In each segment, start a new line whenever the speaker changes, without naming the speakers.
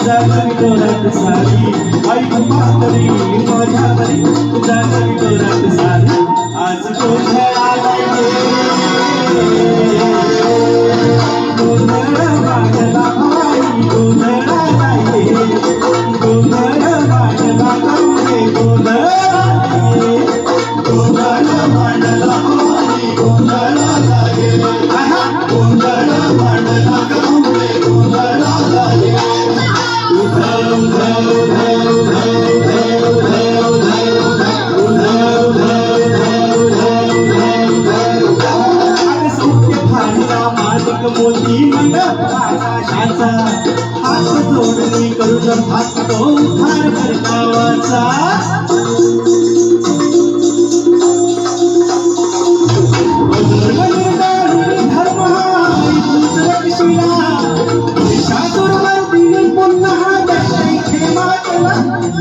जागरी डोरात सारी ऐक म्हातारी माझ्या घरी जागरी डोरात सारी आज गोंधळ आलाय गोंधळ मांडला आई गोंधळ आलाय गोंधळ मांडला गौरे गोंधळ गोंधळ मांडला आई गोंधळ आलाय गोंधळ मांडला गौरे गोंधळ आलाय मोती मंडप आकाशाचा हात जोडणी करून भासतो उद्धार करतावाचा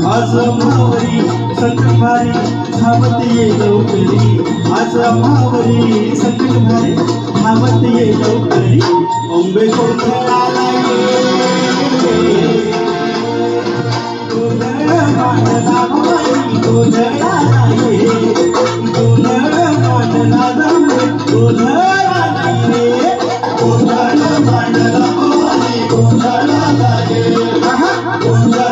आज मावरी संकटभारी धावत ये लवकरी आज मावरी संकटभारी धावत ये लवकरी अंबे गोंधळ आलाय गोंधळ मांडला माई गोंधळ आलाय गोंधळ मांडला जांभळे गोंधळ आलाय गोंधळ मांडला माई गोंधळ आलाय गोंधळ